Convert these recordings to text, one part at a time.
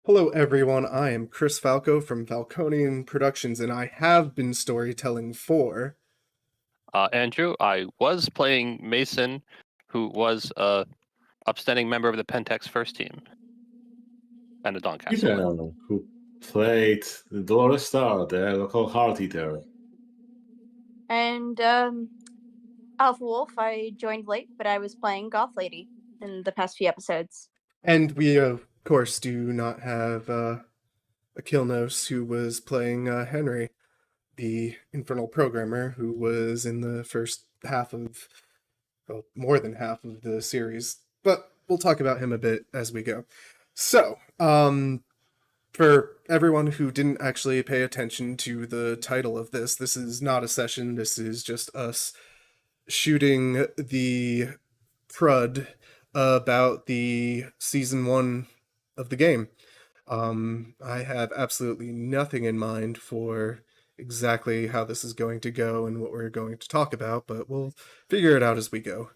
Hello, everyone. I am Chris Falco from Falconian Productions, and I have been storytelling for. Andrew, I was playing Mason, who was a upstanding member of the Pentex first team and a Doncaster. Peter, who played Dolores Star, the local heart eater. And Alpha Wolf, I joined late, but I was playing Goth Lady in the past few episodes. And we, of course, do not have Akilnos, who was playing Henry, the infernal programmer, who was in the first half of, well, more than half of the series. But we'll talk about him a bit as we go. So, for everyone who didn't actually pay attention to the title of this is not a session. This is just us shooting the crud about the season 1 of the game. I have absolutely nothing in mind for exactly how this is going to go and what we're going to talk about, but we'll figure it out as we go.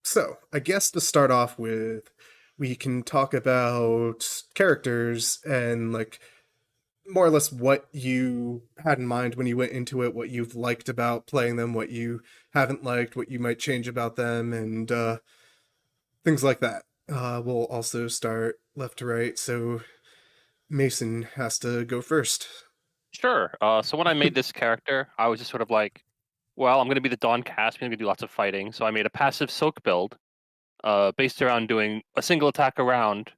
So, I guess to start off with, we can talk about characters and, like, more or less what you had in mind when you went into it, what you've liked about playing them, what you haven't liked, what you might change about them, and things like that. We'll also start left to right, so Mason has to go first. Sure. So when I made this character, I was just sort of like, well, I'm going to be the Doncaster. I'm going to do lots of fighting. So I made a passive soak build based around doing a single attack around.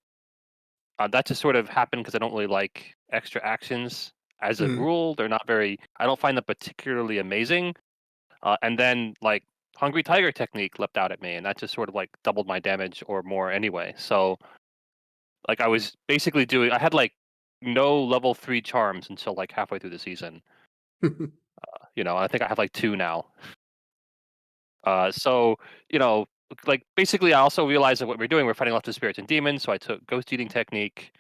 That just sort of happened because I don't really like extra actions as a rule. They're not very, I don't find them particularly amazing. And then, like, Hungry Tiger technique leapt out at me, and that just sort of like doubled my damage or more anyway. So, like, I was basically doing, I had like no level 3 charms until like halfway through the season. I think I have like 2 now. So, like, basically, I also realized that what we're doing, we're fighting lots of spirits and demons, so I took Ghost Eating technique.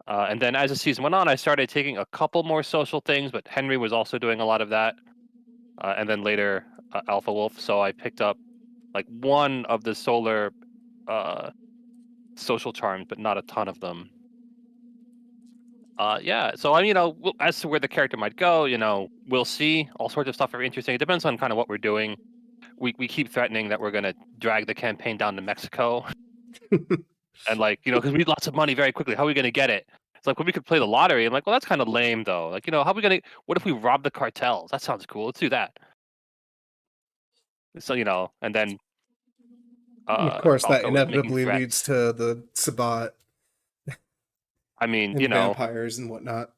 And then as the season went on, I started taking a couple more social things, but Henry was also doing a lot of that. And then later, Alpha Wolf. So I picked up like one of the solar social charms, but not a ton of them. Yeah. So as to where the character might go, we'll see. All sorts of stuff are interesting. It depends on kind of what we're doing. We keep threatening that we're gonna drag the campaign down to Mexico, and because we need lots of money very quickly. How are we gonna get it? It's like, well, we could play the lottery. I'm like, well, that's kind of lame though. Like, how are we gonna? What if we rob the cartels? That sounds cool. Let's do that. So and then. Of course, that Falco was making inevitably threats. leads to the Sabbat I mean, and vampires and whatnot.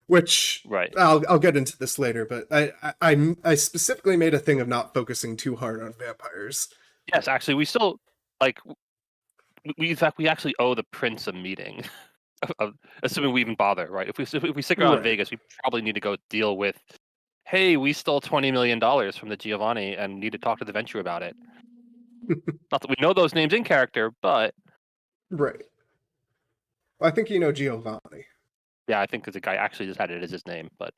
Which right. I'll get into this later, but I specifically made a thing of not focusing too hard on vampires. Yes, actually, we still in fact we actually owe the prince a meeting, assuming we even bother. Right? If we stick around Right. Vegas, we probably need to go deal with. Hey, we stole $20 million from the Giovanni and need to talk to the Venture about it. Not that we know those names in character, but right. Well, I think you know Giovanni. Yeah, I think the guy actually just had it as his name, but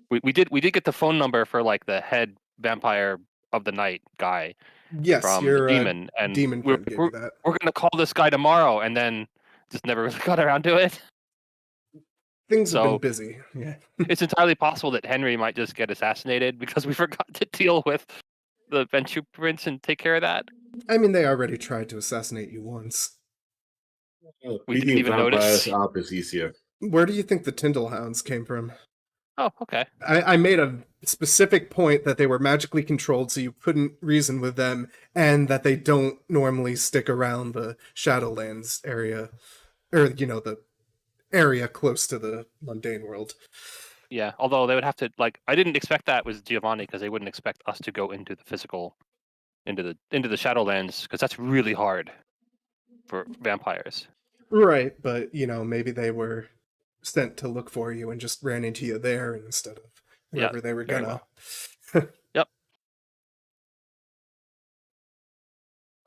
we did get the phone number for like the head vampire of the night guy. Yes, from your the demon, and demon we're friend gave you that. going to call this guy tomorrow, and then just never really got around to it. Things have been busy. Yeah. It's entirely possible that Henry might just get assassinated because we forgot to deal with the Venture Prince and take care of that. I mean, they already tried to assassinate you once. We didn't even notice. Up is easier. Where do you think the Tyndall Hounds came from? Oh, okay. I made a specific point that they were magically controlled so you couldn't reason with them, and that they don't normally stick around the Shadowlands area, or, the area close to the mundane world. Yeah, although they would have to, I didn't expect that was Giovanni, because they wouldn't expect us to go into the physical, into the Shadowlands, because that's really hard for vampires. Right, but, maybe they were sent to look for you and just ran into you there instead of wherever they were gonna. Well. Yep.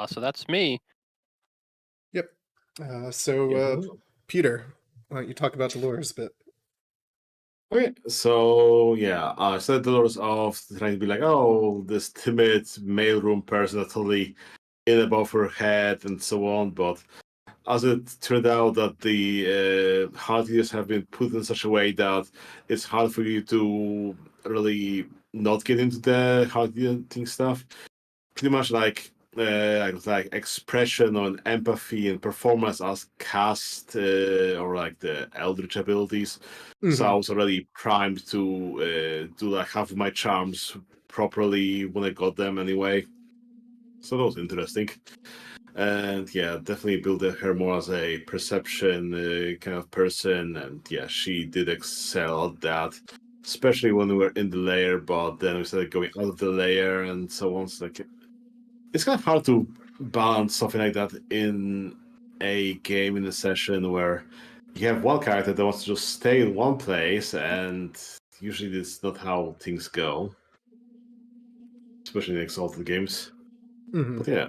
So that's me. Yep. Peter, why don't you talk about Dolores a bit? Okay, so yeah, I started Dolores off trying to be like, oh, this timid mailroom person that totally in above her head and so on, but as it turned out that the hard eaters have been put in such a way that it's hard for you to really not get into the hard eating stuff. Pretty much like expression and empathy and performance as cast or like the eldritch abilities. So I was already primed to do like half of my charms properly when I got them anyway. So that was interesting. And yeah, definitely built her more as a perception kind of person. And yeah, she did excel at that, especially when we were in the layer, but then we started going out of the layer and so on. So, like, it's kind of hard to balance something like that in a game, in a session where you have one character that wants to just stay in one place, and usually that's not how things go, especially in Exalted games. But yeah,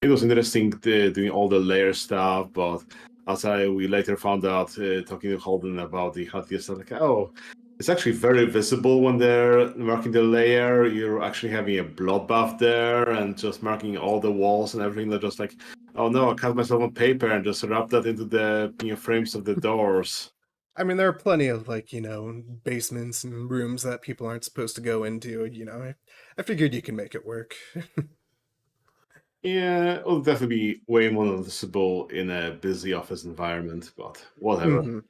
it was interesting doing all the layer stuff, but as we later found out, talking to Holden about the hot stuff, like, oh, it's actually very visible when they're marking the layer. You're actually having a bloodbath there and just marking all the walls and everything. They're just like, oh no, I cut myself on paper and just wrap that into the frames of the doors. I mean, there are plenty of, like, basements and rooms that people aren't supposed to go into. I figured you can make it work. Yeah, it'll definitely be way more noticeable in a busy office environment, but whatever.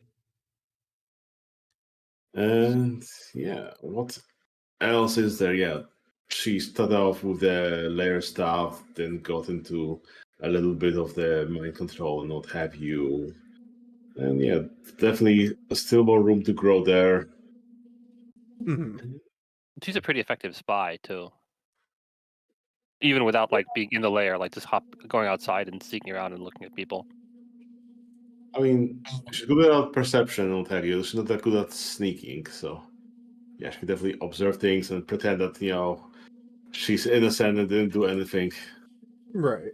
And yeah, what else is there? Yeah, she started off with the layer stuff, then got into a little bit of the mind control and what have you. And yeah, definitely still more room to grow there. She's a pretty effective spy too. Even without like being in the layer, like just going outside and sneaking around and looking at people. I mean, she's good at perception and what have you. She's not that good at sneaking, so yeah, she can definitely observe things and pretend that, she's innocent and didn't do anything. Right.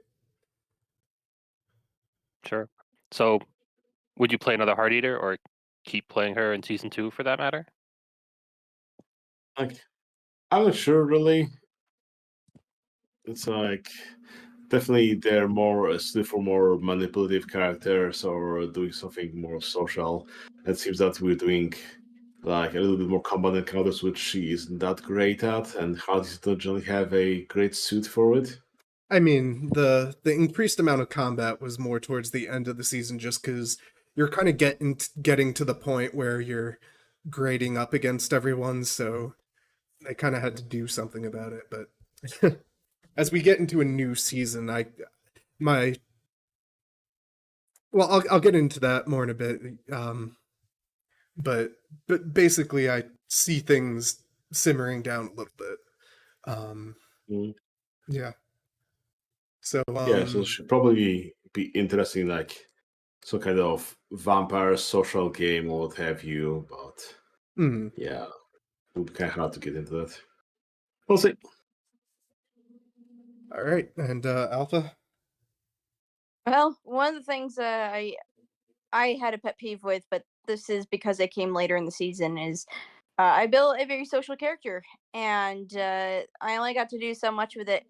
Sure. So, would you play another Heart Eater or keep playing her in season 2 for that matter? Like, I'm not sure really. It's like definitely they're more still for more manipulative characters or doing something more social. It seems that we're doing like a little bit more combat encounters, which she isn't that great at, and Hardys don't generally have a great suit for it. I mean, the increased amount of combat was more towards the end of the season, just because you're kind of getting to the point where you're grading up against everyone, so they kind of had to do something about it. But as we get into a new season, I'll get into that more in a bit. But basically, I see things simmering down a little bit. Yeah. So Yeah, so it should probably be interesting, like some kind of vampire social game or what have you. But yeah, it would be kind of hard to get into that. We'll see. All right, and Alpha. Well, one of the things I had a pet peeve with, but this is because it came later in the season, is I built a very social character, and I only got to do so much with it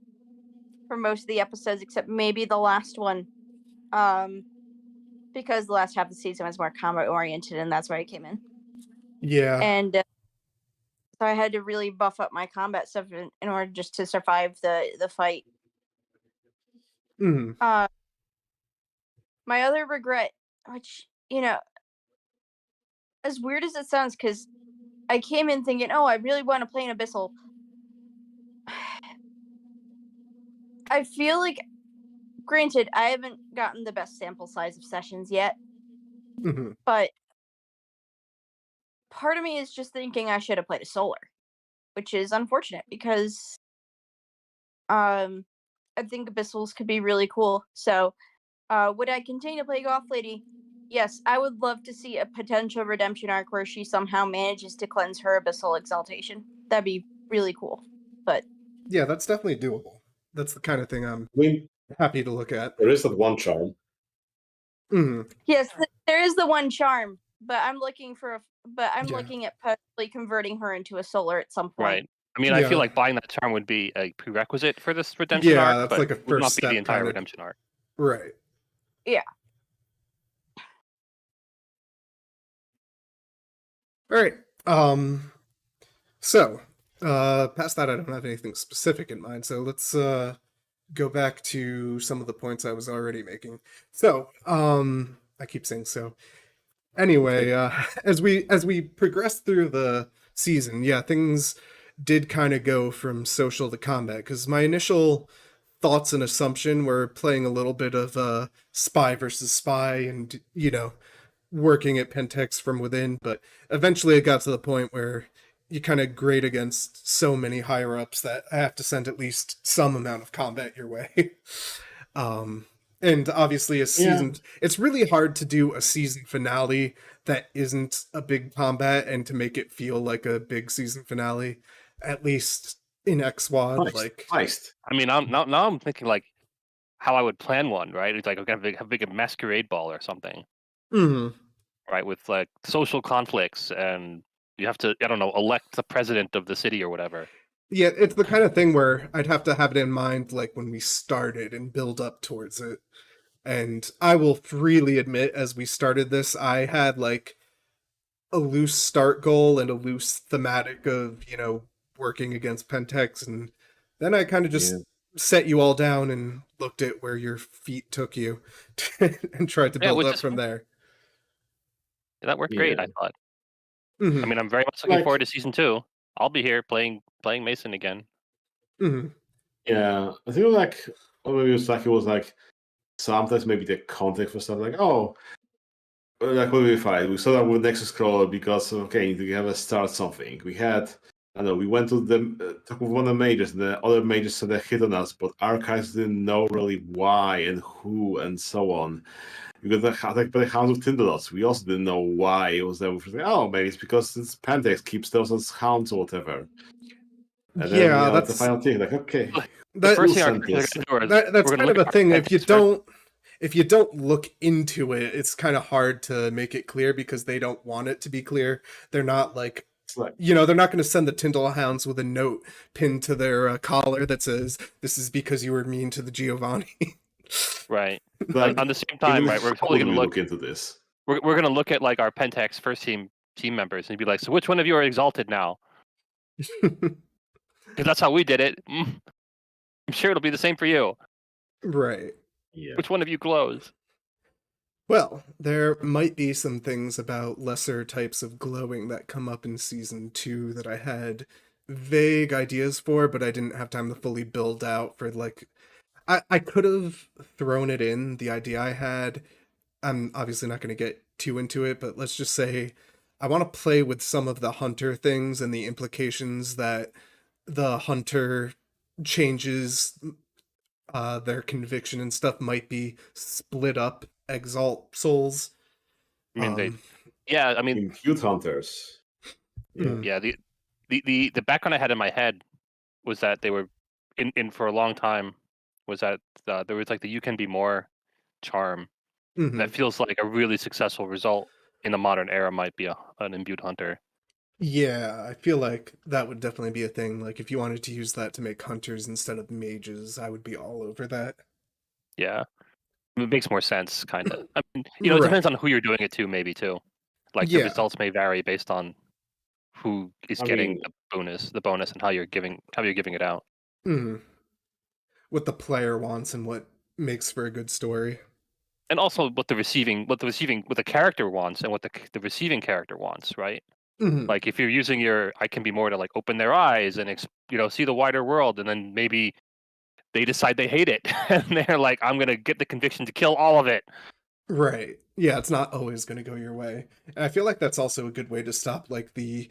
for most of the episodes, except maybe the last one, because the last half of the season was more combat oriented, and that's where I came in. Yeah. And so I had to really buff up my combat stuff in order just to survive the fight. My other regret, which, as weird as it sounds, because I came in thinking, oh, I really want to play an Abyssal. I feel like, granted, I haven't gotten the best sample size of sessions yet, but part of me is just thinking I should have played a Solar, which is unfortunate because I think Abyssals could be really cool. So, would I continue to play Goth Lady? Yes, I would love to see a potential redemption arc where she somehow manages to cleanse her Abyssal exaltation. That'd be really cool. But yeah, that's definitely doable. That's the kind of thing I'm happy to look at. There is that one charm. Yes, there is the one charm, but I'm looking at possibly converting her into a Solar at some point. Right. I mean, I feel Yeah. like buying that charm would be a prerequisite for this redemption Yeah, arc, that's but like a would not first be the step entire kinda. redemption arc. Right. Yeah. All right. So, past that, I don't have anything specific in mind. So let's go back to some of the points I was already making. So, I keep saying so. Anyway, as we progress through the season, yeah, things did kind of go from social to combat because my initial thoughts and assumption were playing a little bit of spy versus spy and working at Pentex from within, but eventually it got to the point where you kind of grade against so many higher ups that I have to send at least some amount of combat your way. um, and obviously, it's really hard to do a season finale that isn't a big combat and to make it feel like a big season finale, at least in EvWoD. Like, Heist. I mean, now I'm thinking like how I would plan one, right? It's like okay, have a masquerade ball or something, mhm. right? With like social conflicts, and you have to, I don't know, elect the president of the city or whatever. Yeah, it's the kind of thing where I'd have to have it in mind, like when we started and build up towards it. And I will freely admit, as we started this, I had like a loose start goal and a loose thematic of, working against Pentex. And then I kind of just set you all down and looked at where your feet took you and tried to build up from there. That worked great, I thought. Mhm. I mean, I'm very much looking forward to season 2. I'll be here playing Mason again. Mhm. Yeah, I think like maybe it was like sometimes maybe the context was stuff like, oh, like when we fight, we started with Nexus Crawler because okay, we have to start something. We had, I don't know, we went to the talk with one of the mages, and the other mages said they hit on us, but archives didn't know really why and who and so on. We got attacked by the Hounds of Tinderlots. We also didn't know why it was there. We were like, oh, maybe it's because it's Pentex keeps those as hounds or whatever. And then Yeah, the that's final thing, like, okay, The first thing our sent characters this. are going to do is that's we're kind going of to a thing. Pentex first. If you don't look into it, it's kind of hard to make it clear because they don't want it to be clear. They're not like, It's like, they're not going to send the Tyndall Hounds with a note pinned to their collar that says, "This is because you were mean to the Giovanni." Right. like On the same time, right, we're totally going to look into this. We're going to look at like our Pentex first team members and be like, so which one of you are exalted now? Because that's how we did it. I'm sure it'll be the same for you. Right. Yeah. Which one of you glows? Well, there might be some things about lesser types of glowing that come up in season 2 that I had vague ideas for, but I didn't have time to fully build out for like I could have thrown it in, the idea I had. I'm obviously not going to get too into it, but let's just say I want to play with some of the hunter things and the implications that the hunter changes their conviction and stuff might be split up exalt souls. I mean, I mean, Impute hunters. yeah. The background I had in my head was that they were in for a long time. Was that there was like the "you can be more" charm that feels like a really successful result in the modern era might be an imbued hunter. Yeah, I feel like that would definitely be a thing. Like if you wanted to use that to make hunters instead of mages, I would be all over that. Yeah, it makes more sense, kind of. I mean, it Right. depends on who you're doing it to, maybe too. Like the Yeah. results may vary based on who is getting the bonus, and how you're giving it out. What the player wants and what makes for a good story. And also what the character wants and what the receiving character wants, right? Like if you're using your "I can be more" to like open their eyes and see the wider world, and then maybe they decide they hate it and they're like, I'm gonna get the conviction to kill all of it. Right. Yeah, it's not always going to go your way. And I feel like that's also a good way to stop like the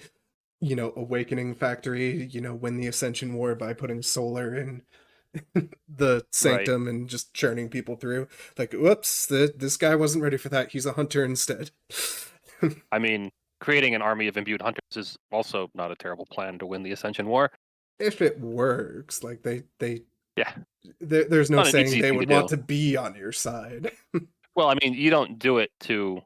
awakening factory, win the Ascension War by putting Solar in the Sanctum and just churning people through. Like, whoops, this guy wasn't ready for that. He's a hunter instead. I mean, creating an army of imbued hunters is also not a terrible plan to win the Ascension War. If it works, like yeah, there's no saying they would want to be on your side. Well, I mean, you don't do it to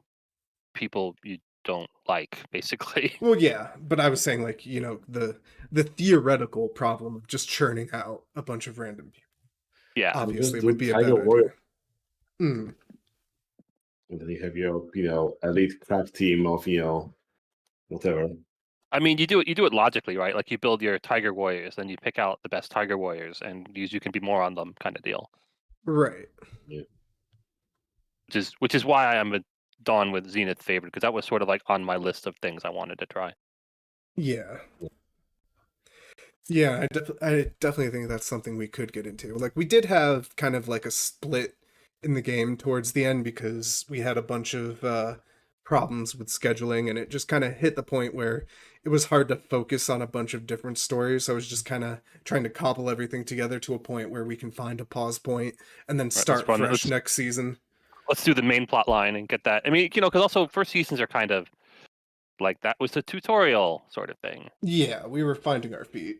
people you don't like, basically. Well, yeah, but I was saying, like, you know, the theoretical problem of just churning out a bunch of random people Yeah. obviously Just would do be a Tiger bad Warrior. idea. Mm. And then you have your elite crack team of whatever. I mean, you do it logically, right? Like you build your Tiger Warriors, then you pick out the best Tiger Warriors, and you can be more on them, kind of deal. Right. Which is why I am a Dawn with Zenith favorite, because that was sort of like on my list of things I wanted to try. Yeah. Yeah, I definitely think that's something we could get into. Like, we did have kind of like a split in the game towards the end because we had a bunch of problems with scheduling, and it just kind of hit the point where it was hard to focus on a bunch of different stories. So I was just kind of trying to cobble everything together to a point where we can find a pause point and then start fresh next season. Let's do the main plot line and get that. I mean, because also first seasons are kind of like that was the tutorial sort of thing. Yeah, we were finding our feet.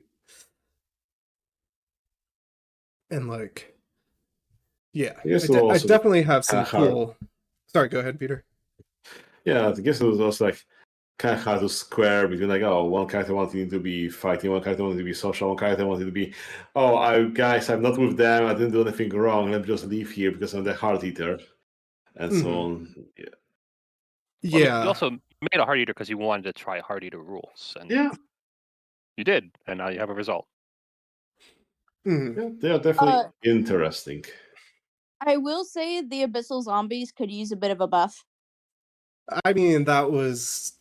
And like, yeah, I definitely have some cool. Sorry, go ahead, Peter. Yeah, I guess it was also like kind of hard to square between like, oh, one character wanting to be fighting, one character wanting to be social, one character wanting to be, oh, I'm not with them, I didn't do anything wrong, let me just leave here because I'm the heart eater, and so on. Yeah. Yeah. You also made a heart eater because you wanted to try heart eater rules, and you did, and now you have a result. Yeah, they are definitely interesting. I will say the abyssal zombies could use a bit of a buff. I mean, that was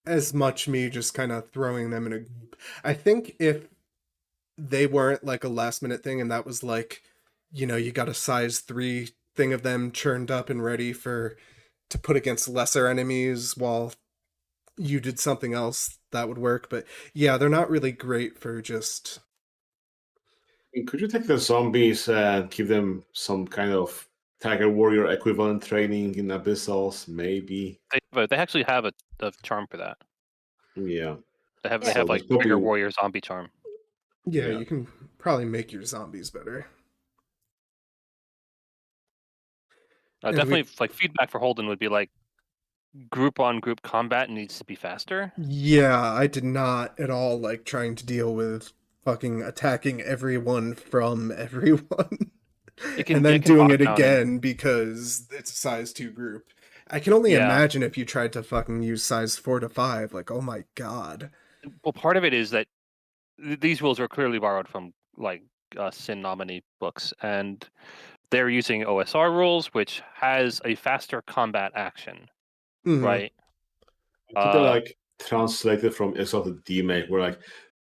as much me just kind of throwing them in a group. I think if they weren't like a last minute thing and that was like, you know, you got a size 3 thing of them churned up and ready to put against lesser enemies while you did something else, that would work. But yeah, they're not really great for just... Could you take the zombies and give them some kind of Tiger Warrior equivalent training in Abyssals, maybe? They actually have a charm for that. Yeah. They have like Tiger Warrior zombie charm. Yeah, you can probably make your zombies better. Definitely, like feedback for Holden would be like group on group combat needs to be faster. Yeah, I did not at all like trying to deal with fucking attacking everyone from everyone and then doing it again because it's a size 2 group. I can only imagine if you tried to fucking use size 4 to 5, like, oh my god. Well, part of it is that these rules are clearly borrowed from like Sin Nominee books, and they're using OSR rules, which has a faster combat action, right? They're like translated from Exalted DMake, where like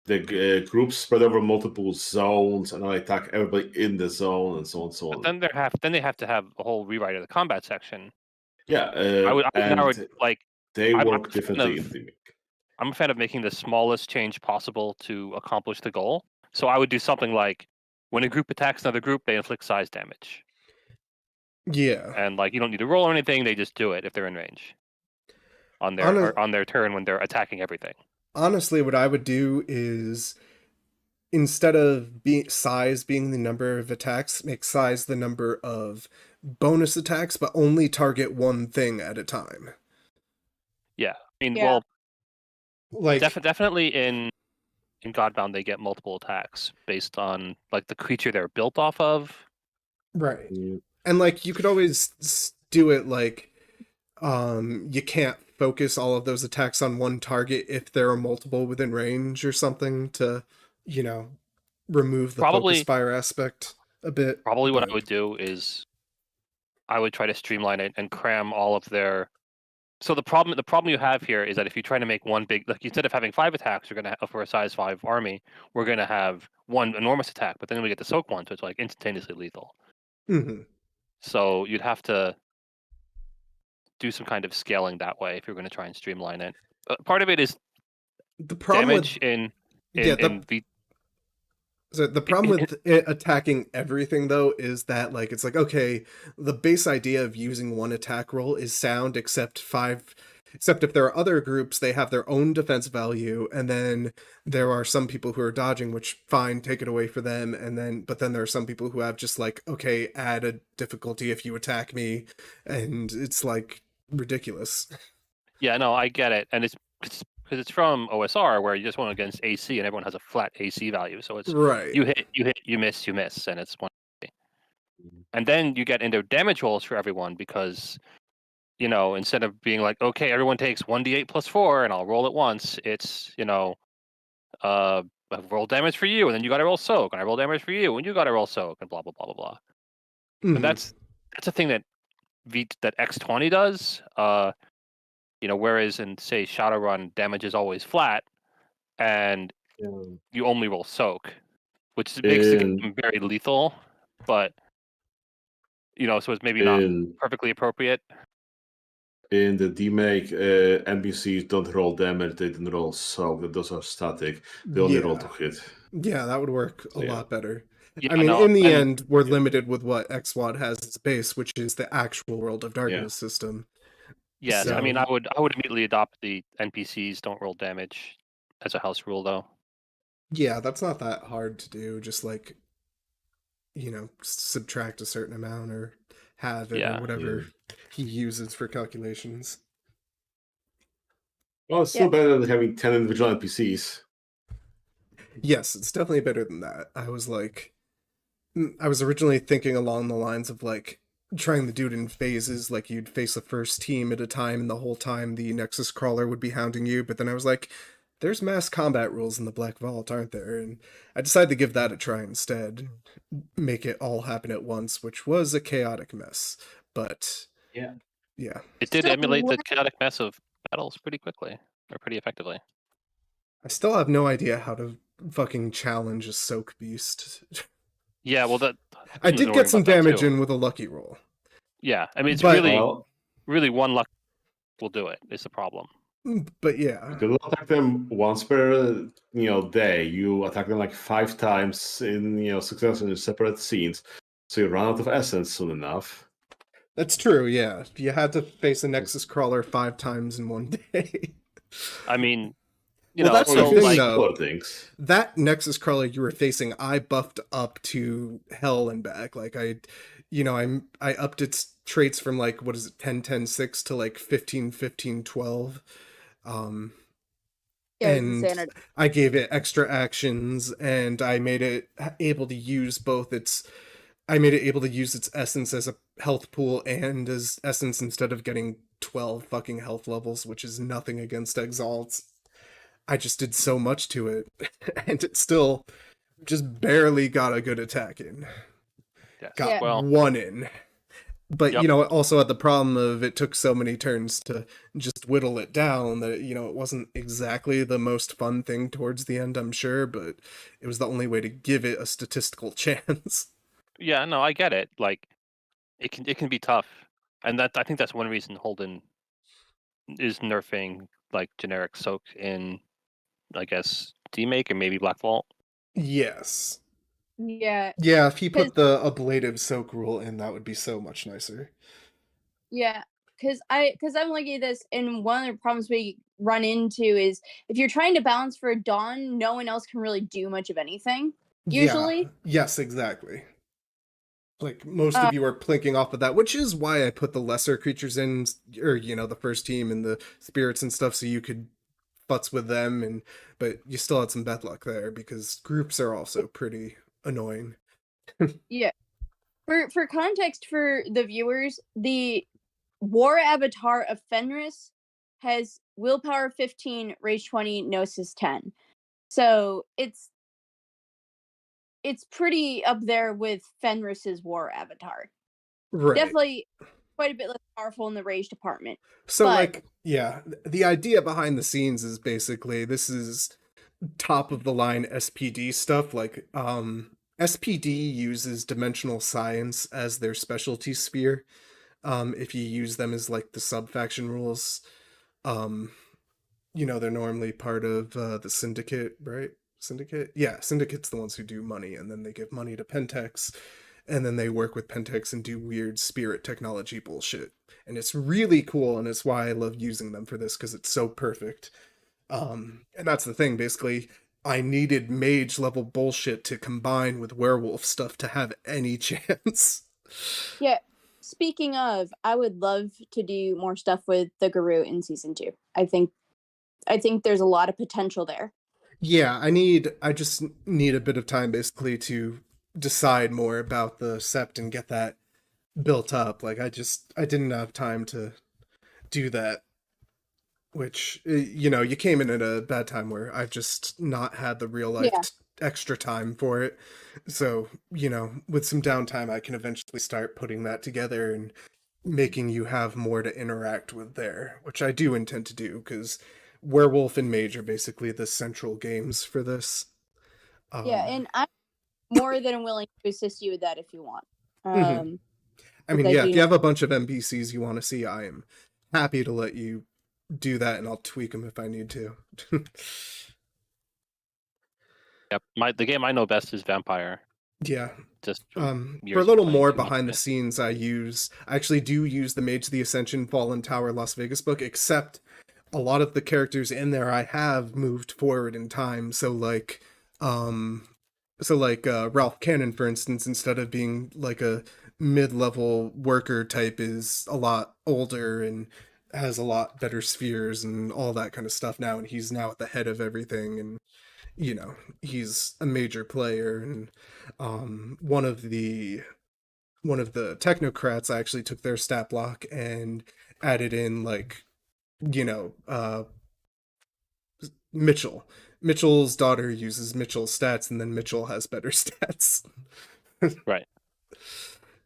the groups spread over multiple zones and I attack everybody in the zone and so on and so on. But then they have to have a whole rewrite of the combat section. Yeah, I would they work differently in DMake. I'm a fan of making the smallest change possible to accomplish the goal. So I would do something like when a group attacks another group, they inflict size damage. Yeah. And like you don't need to roll or anything, they just do it if they're in range. On their turn when they're attacking everything. Honestly, what I would do is instead of size being the number of attacks, make size the number of bonus attacks, but only target one thing at a time. Yeah. I mean, well, like definitely in Godbound they get multiple attacks based on like the creature they're built off of. Right. And like you could always do it like you can't focus all of those attacks on one target if there are multiple within range or something to, you know, remove the focus fire aspect a bit. Probably what I would do is I would try to streamline it and cram all of their... So the problem you have here is that if you try to make one big, like instead of having 5 attacks, you're gonna have, for a size 5 army, we're gonna have one enormous attack, but then we get the soak one, so it's like instantaneously lethal. So you'd have to do some kind of scaling that way if you're going to try and streamline it. Part of it is the problem damage So the problem with it attacking everything, though, is that like it's like, okay, the base idea of using one attack roll is sound, except if there are other groups, they have their own defense value, and then there are some people who are dodging, which fine, take it away for them, but then there are some people who have just like, okay, add a difficulty if you attack me, and it's like ridiculous. Yeah, no, I get it, and it's because it's from OSR where you just went against AC and everyone has a flat AC value, so it's Right. you hit, you miss, and it's one. And then you get into damage rolls for everyone because instead of being like, okay, everyone takes 1d8 plus 4 and I'll roll it once, it's I roll damage for you and then you got to roll soak, and I roll damage for you and you got to roll soak, and blah blah blah blah blah. Mhm. And that's a thing that that X20 does. Whereas in say Shadowrun, damage is always flat, and you only roll soak, which makes the game very lethal. But so it's maybe not perfectly appropriate. In the demake, NPCs don't roll damage; they don't roll soak. Those are static. They only roll to hit. Yeah, that would work a lot better. Yeah, I mean, no, in the end, we're limited with what EvWoD has as base, which is the actual World of Darkness system. Yes, So- I mean, I would immediately adopt the NPCs don't roll damage as a house rule, though. Yeah, that's not that hard to do. Just like, subtract a certain amount or have it or whatever he uses for calculations. Well, it's still better than having 10 individual NPCs. Yes, it's definitely better than that. I was originally thinking along the lines of like trying to do it in phases, like you'd face the first team at a time and the whole time the Nexus Crawler would be hounding you, but then I was like, there's mass combat rules in the Black Vault, aren't there? And I decided to give that a try instead. Make it all happen at once, which was a chaotic mess. But yeah. It did emulate the chaotic mess of battles pretty quickly, or pretty effectively. I still have no idea how to fucking challenge a soak beast. Yeah, well, I did get some damage in with a lucky roll. Yeah, I mean, it's really one luck will do it. Is the problem. But yeah, you don't attack them once per day. You attack them like 5 times in succession in separate scenes, so you run out of essence soon enough. That's true. Yeah, you had to face a Nexus Crawler 5 times in one day. I mean, that's the thing, though. Things. That Nexus Crawler you were facing, I buffed up to hell and back. Like I upped its traits from like 10 10 6 to like 15 15 12. And I gave it extra actions, and I made it able to use its essence as a health pool and as essence instead of getting 12 fucking health levels, which is nothing against Exalted. I just did so much to it, and it still just barely got a good attack in. Got one in. But, it also had the problem of it took so many turns to just whittle it down that, it wasn't exactly the most fun thing towards the end, I'm sure, but it was the only way to give it a statistical chance. Yeah, no, I get it. Like, it can be tough. And I think that's one reason Holden is nerfing, like, generic soak in, I guess, demake and maybe Black Vault. Yes. Yeah. Yeah, if he put the ablative soak rule in, that would be so much nicer. Yeah, because I'm looking at this, and one of the problems we run into is if you're trying to balance for a Dawn, no one else can really do much of anything, usually. Yeah. Yes, exactly. Like, most of you are plinking off of that, which is why I put the lesser creatures in, or, the first team and the spirits and stuff, so you could futz with them, but you still had some bad luck there, because groups are also pretty annoying. Yeah. For context for the viewers, the War Avatar of Fenris has Willpower 15, Rage 20, Gnosis 10. So it's pretty up there with Fenris's War Avatar. Right. Definitely quite a bit less powerful in the Rage department. So, the idea behind the scenes is basically this is top of the line SPD stuff. Like, SPD uses dimensional science as their specialty sphere. If you use them as like the sub-faction rules, they're normally part of the Syndicate, right? Syndicate? Yeah, Syndicate's the ones who do money, and then they give money to Pentex, and then they work with Pentex and do weird spirit technology bullshit. And it's really cool, and it's why I love using them for this, because it's so perfect. And that's the thing, basically, I needed mage level bullshit to combine with werewolf stuff to have any chance. Yeah, speaking of, I would love to do more stuff with the Guru in season 2. I think there's a lot of potential there. Yeah, I just need a bit of time basically to decide more about the sept and get that built up. Like I didn't have time to do that, which you came in at a bad time where I've just not had the real life Yeah. extra time for it. So, with some downtime I can eventually start putting that together and making you have more to interact with there, which I do intend to do because Werewolf and Mage are basically the central games for this. Yeah, and I'm more than willing to assist you with that if you want. Mhm. I mean, I yeah, do if you know- have a bunch of NPCs you want to see, I am happy to let you do that, and I'll tweak them if I need to. Yep. The game I know best is Vampire. Yeah. Just For a years little playing more too much behind of the it. scenes, I actually do use the Mage of the Ascension Fallen Tower Las Vegas book, except a lot of the characters in there I have moved forward in time. So Ralph Cannon, for instance, instead of being like a mid-level worker type, is a lot older and has a lot better spheres and all that kind of stuff now, and he's now at the head of everything, and he's a major player. And one of the technocrats, I actually took their stat block and added in Mitchell. Mitchell's daughter uses Mitchell's stats, and then Mitchell has better stats. Right.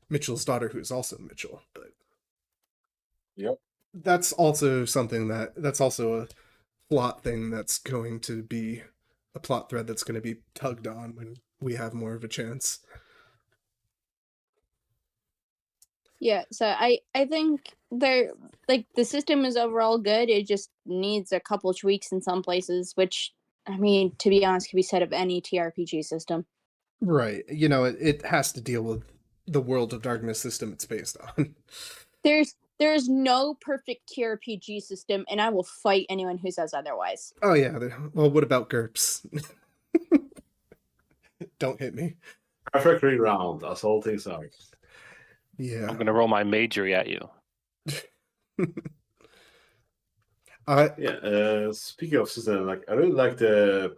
Mitchell's daughter, who is also Mitchell, but Yep. that's also that's also a plot thing that's going to be a plot thread that's going to be tugged on when we have more of a chance. Yeah, so I think the system is overall good. It just needs a couple tweaks in some places, which I mean, to be honest, can be said of any TRPG system. Right. It has to deal with the World of Darkness system it's based on. There's no perfect TRPG system, and I will fight anyone who says otherwise. Oh yeah. Well, what about GURPS? Don't hit me. Perfectly round, as all things are. Yeah. I'm gonna roll my majory at you. Speaking of system, I really like a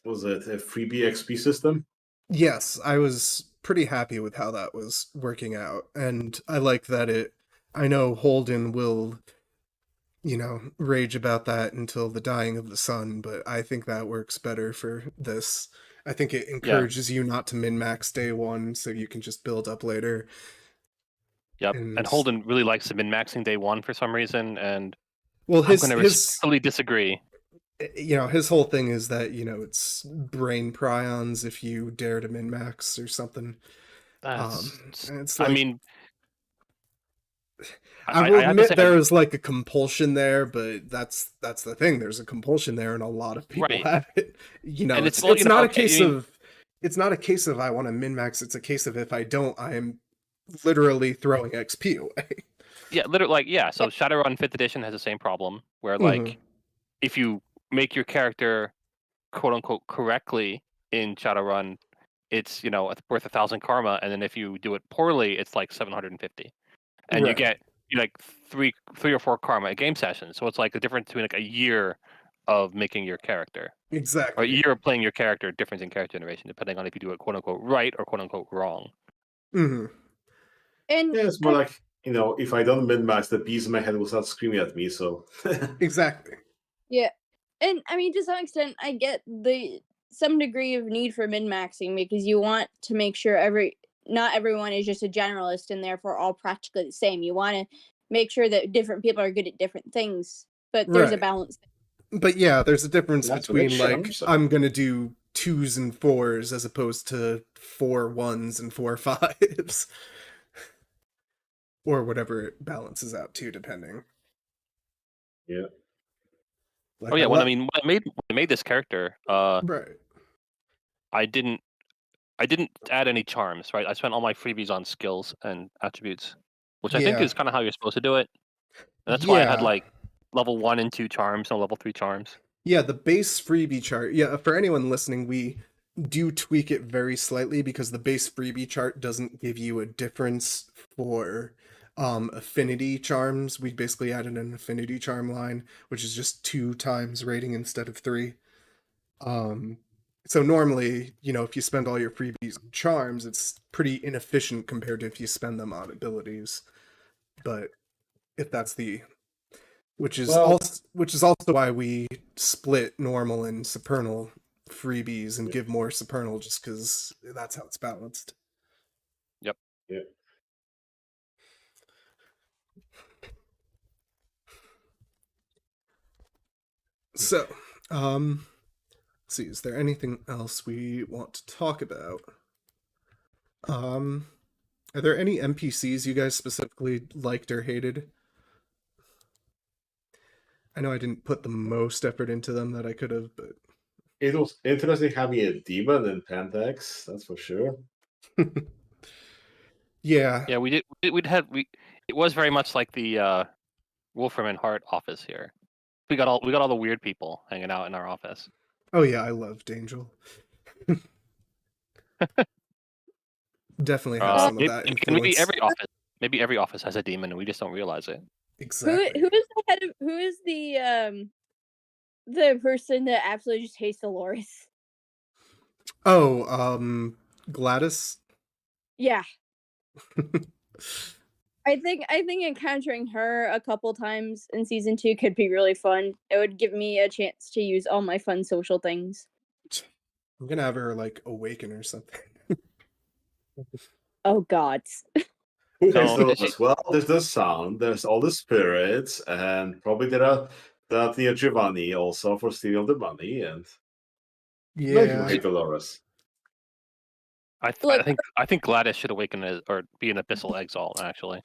freebie XP system? Yes, I was pretty happy with how that was working out, and I like that I know Holden will, rage about that until the dying of the sun, but I think that works better for this. I think it encourages you not to min-max day one, so you can just build up later. Yep. And Holden really likes to min-maxing day one for some reason, and well, I'm gonna respectfully disagree. His whole thing is that, it's brain prions if you dare to min-max or something. It's like, I mean, I will admit there is like a compulsion there, but that's the thing. There's a compulsion there, and a lot of people have it. And it's not a case of I want to min-max. It's a case of if I don't, I am literally throwing XP away. Yeah, literally, So Shadowrun 5th edition has the same problem, where if you make your character quote unquote correctly in Shadowrun, it's it's worth 1,000 karma, and then if you do it poorly, it's like 750, and you get like three or four karma a game session. So it's like the difference between like a year of making your character, exactly, or a year of playing your character, difference in character generation, depending on if you do it quote unquote right or quote unquote wrong. Mm-hmm. And it's more like if I don't min-max, the beast in my head will start screaming at me. So exactly. Yeah, and I mean, to some extent, I get some degree of need for min-maxing because you want to make sure not everyone is just a generalist and therefore all practically the same. You want to make sure that different people are good at different things, but there's a balance. But yeah, there's a difference between I'm gonna do 2s and 4s as opposed to 4 1s and 4 5s. Or whatever it balances out to, depending. Yeah. When I made this character, right. I didn't add any charms, right? I spent all my freebies on skills and attributes, which I think is kind of how you're supposed to do it. And that's why I had like level 1 and 2 charms, no level 3 charms. Yeah, the base freebie chart. Yeah, for anyone listening, we do tweak it very slightly because the base freebie chart doesn't give you a difference for affinity charms. We basically added an affinity charm line, which is just 2 times rating instead of 3. So normally, if you spend all your freebies on charms, it's pretty inefficient compared to if you spend them on abilities. But if that's which is also why we split normal and supernal freebies and give more supernal, just because that's how it's balanced. Yep. Yeah. So, let's see, is there anything else we want to talk about? Are there any NPCs you guys specifically liked or hated? I know I didn't put the most effort into them that I could have, but It was interesting having a demon in Pentex, that's for sure. yeah. Yeah, we did. It was very much like the Wolfram and Hart office here. We got all the weird people hanging out in our office. Oh yeah, I loved Angel. Definitely have some of that influence. Maybe every office has a demon and we just don't realize it. Exactly. Who is the head of? Who is the person that absolutely just hates Dolores? Oh, Gladys. Yeah. I think encountering her a couple times in season 2 could be really fun. It would give me a chance to use all my fun social things. I'm gonna have her like awaken or something. Oh God. Who has No, Dolores? Well, there's the sound, there's all the spirits, and probably there are that near Giovanni also for stealing the money, and maybe you Yeah. hate Dolores. I think Gladys should awaken or be an abyssal exile. Actually,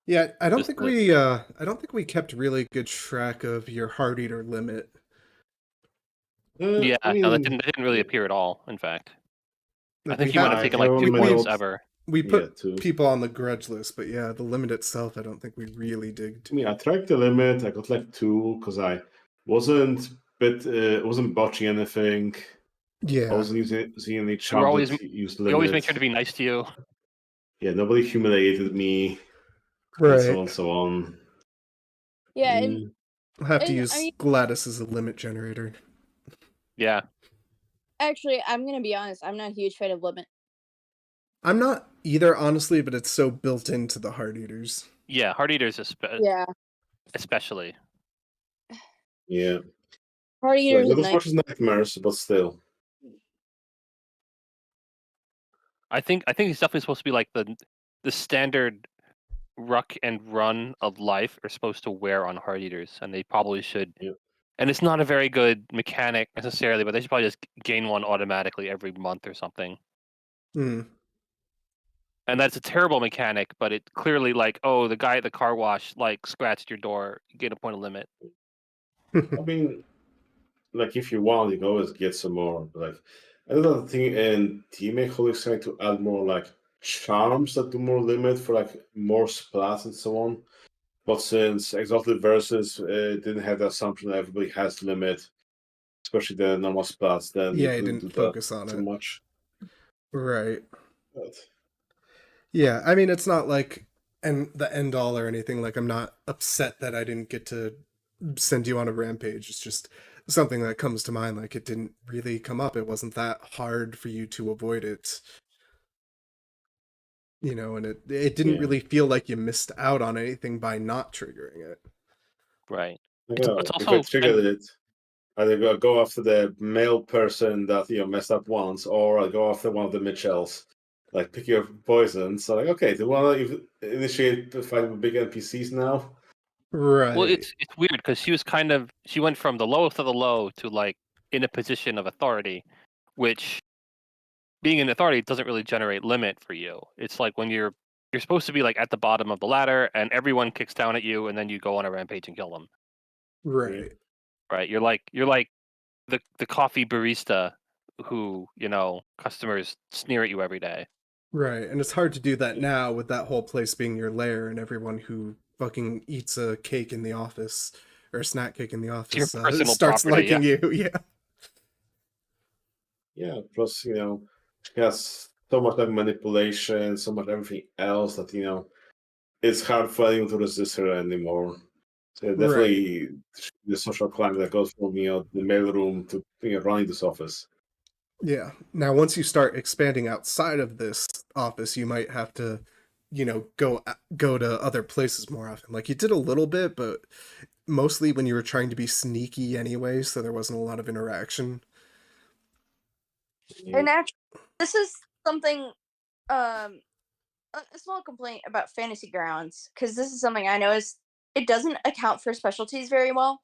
Yeah, I don't Just think the- we kept really good track of your heart eater limit. yeah, I no, that mean, didn't really appear at all. In fact, I Like, think we you might had- have taken I like only 2 know- points ever. we put too. people on the grudge list, but yeah, the limit itself, I don't think we really digged. I mean, I tracked the limit. I got like 2 because I wasn't botching anything. I Yeah, wasn't using any We charms that used limit. We always make sure to be nice to you. Yeah, nobody humiliated me, and right. so on, so on. Yeah, and Mm. I'll have to and, use I mean- Gladys as a limit generator. Yeah, actually, I'm gonna be honest. I'm not a huge fan of limit. I'm not either, honestly, but it's so built into the heart eaters. yeah, heart eaters Yeah, especially. Yeah, Heart like, Eater's not as nice. much as nightmares, but still. I think it's definitely supposed to be like the standard ruck and run of life are supposed to wear on heart eaters, and they probably should. Yep. And it's not a very good mechanic necessarily, but they should probably just gain one automatically every month or something. Hmm. And that's a terrible mechanic, but it clearly like, oh, the guy at the car wash like scratched your door, you get a point of limit. I mean, like if you want, you can always get some more. Like another thing in Teammate Holy is trying to add more like charms that do more limit for like more splats and so on. But since Exalted Versus didn't have the assumption that everybody has limit, especially the normal splats, then Yeah, you it couldn't didn't do focus that on too it. much. Right. But Yeah, I mean, it's not like the end all or anything. Like, I'm not upset that I didn't get to send you on a rampage. It's just something that comes to mind. Like, it didn't really come up. It wasn't that hard for you to avoid it. And it didn't Yeah. really feel like you missed out on anything by not triggering it. Right. It's It's if also I triggered it, either go after the male person that messed up once, or I go after one of the Mitchells. Like pick your poison. So like, okay, do you want to initiate the fight with big NPCs now? Right. Well, it's weird because she went from the lowest of the low to like in a position of authority, which being in authority doesn't really generate limit for you. It's like when you're supposed to be like at the bottom of the ladder and everyone kicks down at you and then you go on a rampage and kill them. Right. Right? You're like the coffee barista who, customers sneer at you every day. Right. And it's hard to do that now with that whole place being your lair and everyone who fucking eats a cake in the office or a snack cake in the office personal starts property, liking you. Yeah. Yeah. Plus, she has so much like manipulation, so much everything else that it's hard for anyone to resist her anymore. So Right. definitely the social climate that goes from the mailroom to running this office. Yeah. Now, once you start expanding outside of this office, you might have to, go to other places more often. Like you did a little bit, but mostly when you were trying to be sneaky anyway, so there wasn't a lot of interaction. Yeah. And actually, this is something, a small complaint about Fantasy Grounds, because this is something I noticed. It doesn't account for specialties very well.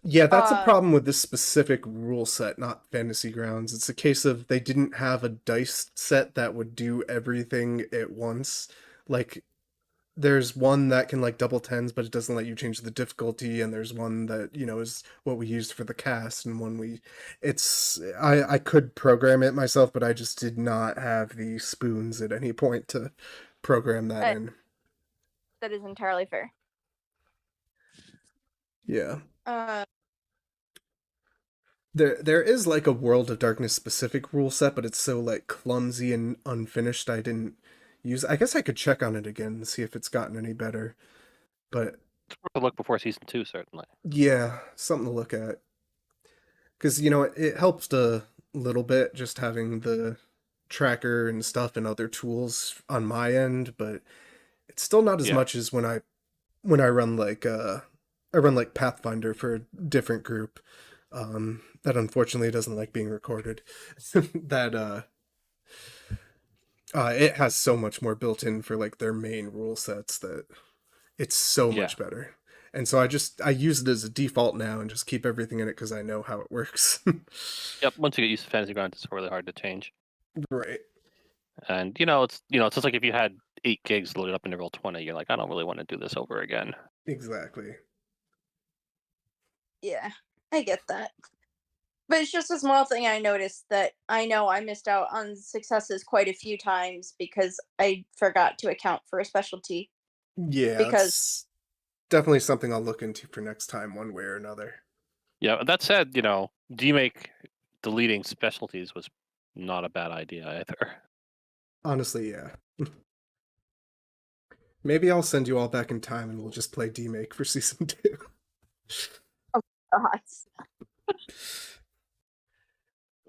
Yeah, that's a problem with this specific rule set, not Fantasy Grounds. It's a case of they didn't have a dice set that would do everything at once. Like, there's one that can like double tens, but it doesn't let you change the difficulty, and there's one that, is what we used for the cast, and I could program it myself, but I just did not have the spoons at any point to program that in. That is entirely fair. Yeah. Uh, There is like a World of Darkness specific rule set, but it's so like clumsy and unfinished I didn't use. I guess I could check on it again and see if it's gotten any better. But It's worth a look before season 2, certainly. yeah, something to look at. Because, it helps a little bit just having the tracker and stuff and other tools on my end, but it's still not as much as when I run like Pathfinder for a different group. That unfortunately doesn't like being recorded. That it has so much more built in for like their main rule sets that it's so much better. And so I use it as a default now and just keep everything in it because I know how it works. Yep. Once you get used to Fantasy Grounds, it's really hard to change. Right. And it's just like if you had 8 gigs loaded up into Roll20, you're like, I don't really want to do this over again. Exactly. yeah, I get that. But it's just a small thing I noticed that I know I missed out on successes quite a few times because I forgot to account for a specialty. Yeah, Because it's definitely something I'll look into for next time, one way or another. Yeah, that said, DMake deleting specialties was not a bad idea either. Honestly, yeah. Maybe I'll send you all back in time and we'll just play DMake for season 2. thoughts.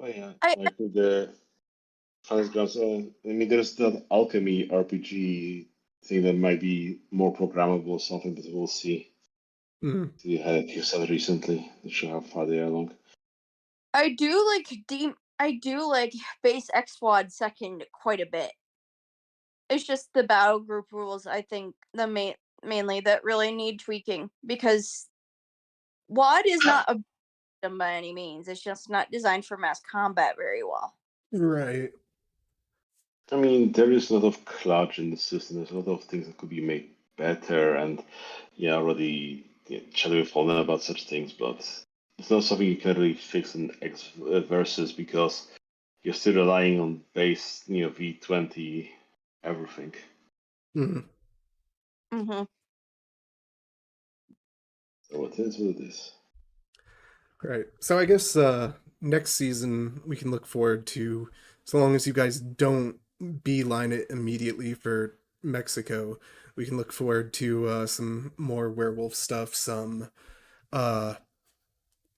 Oh yeah, I- like with the Fantasy Grounds. There's that alchemy RPG thing that might be more programmable or something, but we'll see. Mhm. You had a few set recently. Not sure how far they are along. I do like base EvWoD second quite a bit. It's just the battle group rules, I think, mainly that really need tweaking, because WoD is not a system by any means. It's just not designed for mass combat very well. Right. I mean, there is a lot of clutch in the system. There's a lot of things that could be made better, and already chatted with Holden about such things, but it's not something you can really fix in X versus because you're still relying on base, V20 everything. Mhm. Mm-hmm. So it is what it is. Right. So I guess next season we can look forward to, so long as you guys don't beeline it immediately for Mexico, we can look forward to some more werewolf stuff, some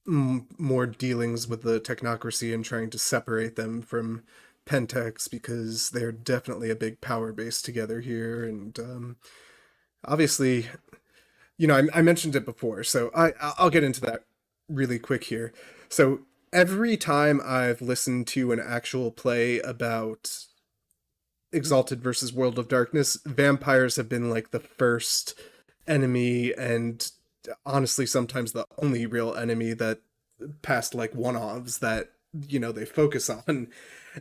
more dealings with the technocracy and trying to separate them from Pentex, because they're definitely a big power base together here. And obviously, I mentioned it before, so I'll get into that really quick here. So every time I've listened to an actual play about Exalted versus World of Darkness, vampires have been like the first enemy, and honestly sometimes the only real enemy that past like one-offs that they focus on.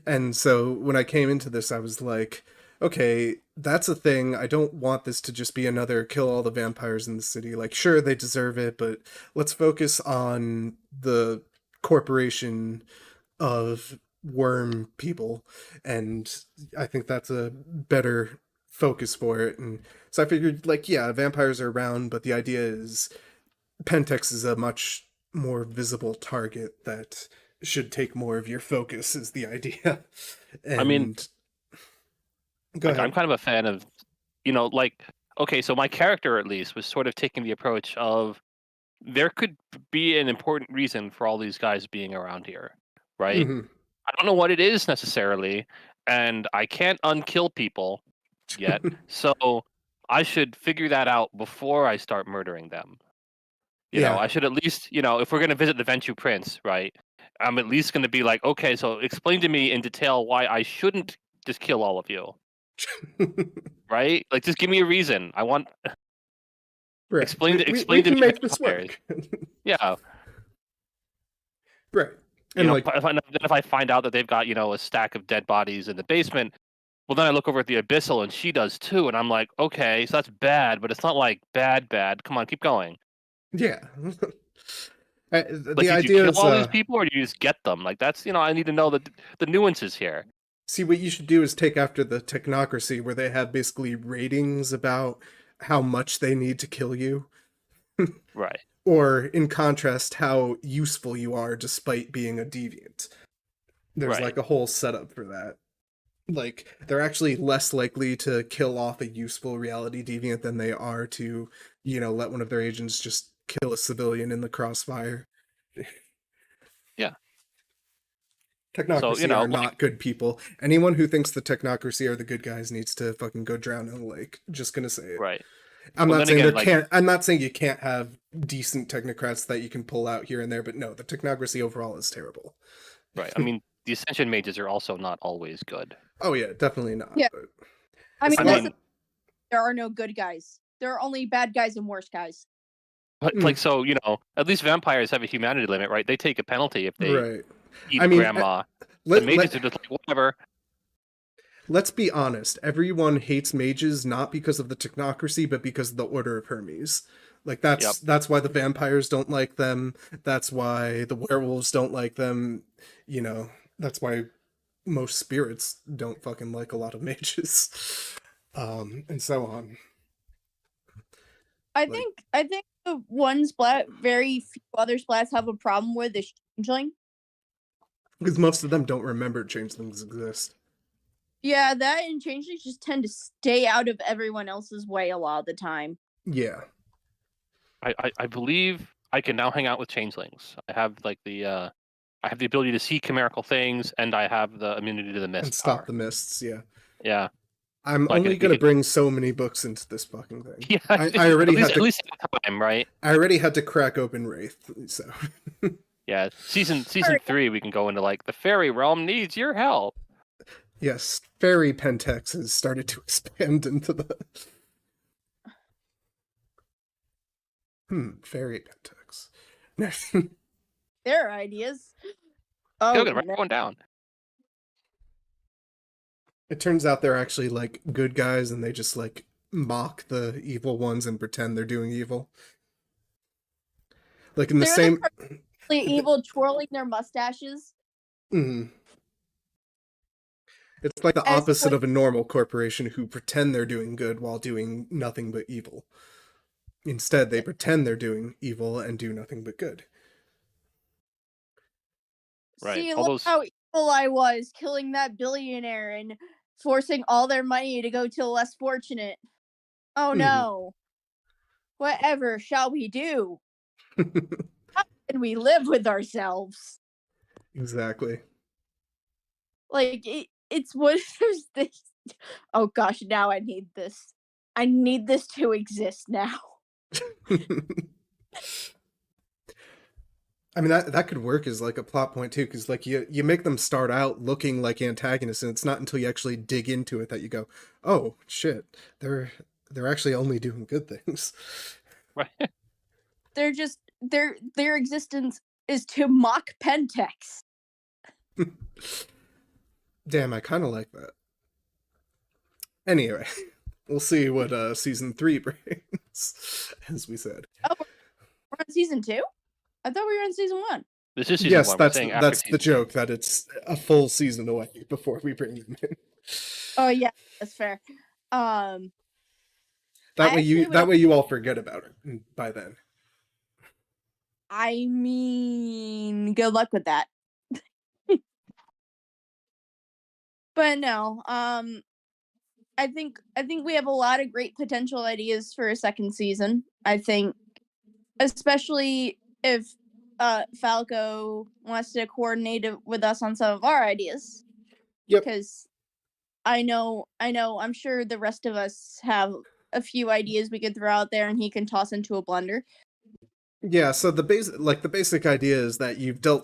And so when I came into this, I was like, okay, that's a thing. I don't want this to just be another kill all the vampires in the city. Like, sure, they deserve it, but let's focus on the corporation of worm people. And I think that's a better focus for it. And so I figured, like, yeah, vampires are around, but the idea is Pentex is a much more visible target that should take more of your focus, is the idea. And I mean, Go Like, ahead. I'm kind of a fan of, like, okay, so my character at least was sort of taking the approach of there could be an important reason for all these guys being around here, right? Mhm. I don't know what it is necessarily, and I can't unkill people yet, so I should figure that out before I start murdering them. Yeah. I should at least, if we're going to visit the Ventu Prince, right? I'm at least going to be like, okay, so explain to me in detail why I shouldn't just kill all of you, right? Like, just give me a reason. I want Right. explain to We me can make this vampires. work. Yeah, Right. And like, if I find out that they've got a stack of dead bodies in the basement, well, then I look over at the Abyssal and she does too, and I'm like, okay, so that's bad, but it's not like bad. Come on, keep going. yeah. Like, The did you idea kill is, all these people, or do you just get them? Like, that's I need to know the nuances here. see, what you should do is take after the technocracy, where they have basically ratings about how much they need to kill you, Right. or in contrast, how useful you are despite being a deviant. There's Right. like a whole setup for that. Like, they're actually less likely to kill off a useful reality deviant than they are to, let one of their agents just kill a civilian in the crossfire. Yeah. Technocracy are not good people. Anyone who thinks the technocracy are the good guys needs to fucking go drown in the lake. Just gonna say it. Right. I'm Well, not then saying again, I'm not saying you can't have decent technocrats that you can pull out here and there, but no, the technocracy overall is terrible. Right. I mean, the Ascension mages are also not always good. Oh yeah, definitely not. Yeah. But I mean, it's that's not- there are no good guys. There are only bad guys and worse guys. But like, so at least vampires have a humanity limit, right? They take a penalty if they right. eat I mean, grandma. The mages are just like, whatever. Let's be honest. Everyone hates mages not because of the technocracy, but because of the Order of Hermes. Like that's why the vampires don't like them. That's why the werewolves don't like them. That's why most spirits don't fucking like a lot of mages. And so on. I think the one splat very few other splats have a problem with is changeling. Because most of them don't remember changelings exist. Yeah, that and changelings just tend to stay out of everyone else's way a lot of the time. Yeah. I believe I can now hang out with changelings. I have like I have the ability to see chimerical things, and I have the immunity to the mist And stop power. the mists, yeah. Yeah. I'm Like, only gonna bring so many books into this fucking thing. Yeah. I already had at to, least at the time, right? I already had to crack open Wraith, so Yeah. Season 3, we can go into like the fairy realm needs your help. yes, fairy Pentex has started to expand into the fairy Pentex. Their ideas. Oh, Oh, good, write one down. It turns out they're actually like good guys, and they just like mock the evil ones and pretend they're doing evil. Like in the They're same the evil, twirling their mustaches. It's like the As opposite what- of a normal corporation who pretend they're doing good while doing nothing but evil. Instead, they pretend they're doing evil and do nothing but good. Right. See, All look those- how evil I was, killing that billionaire and forcing all their money to go to the less fortunate. Oh no. Whatever shall we do? How can we live with ourselves? Exactly. Like, it's what there's this. Oh gosh, now I need this. I need this to exist now. I mean, that could work as like a plot point too, because like you make them start out looking like antagonists, and it's not until you actually dig into it that you go, oh shit, they're actually only doing good things. Right. They're just their existence is to mock Pentex. Damn, I kind of like that. Anyway, we'll see what season 3 brings, as we said. Oh, we're on season 2? I thought we were on season 1. This is season Yes, 1. We're that's saying after the season 2. joke, that it's a full season away before we bring them in. Oh yeah, that's fair. That I way actually you all forget about it by then. I mean, good luck with that. But no, I think we have a lot of great potential ideas for a second season. I think, especially if Falco wants to coordinate with us on some of our ideas. Yep. Because I'm sure the rest of us have a few ideas we could throw out there, and he can toss into a blender. Yeah, so the basic idea is that you've dealt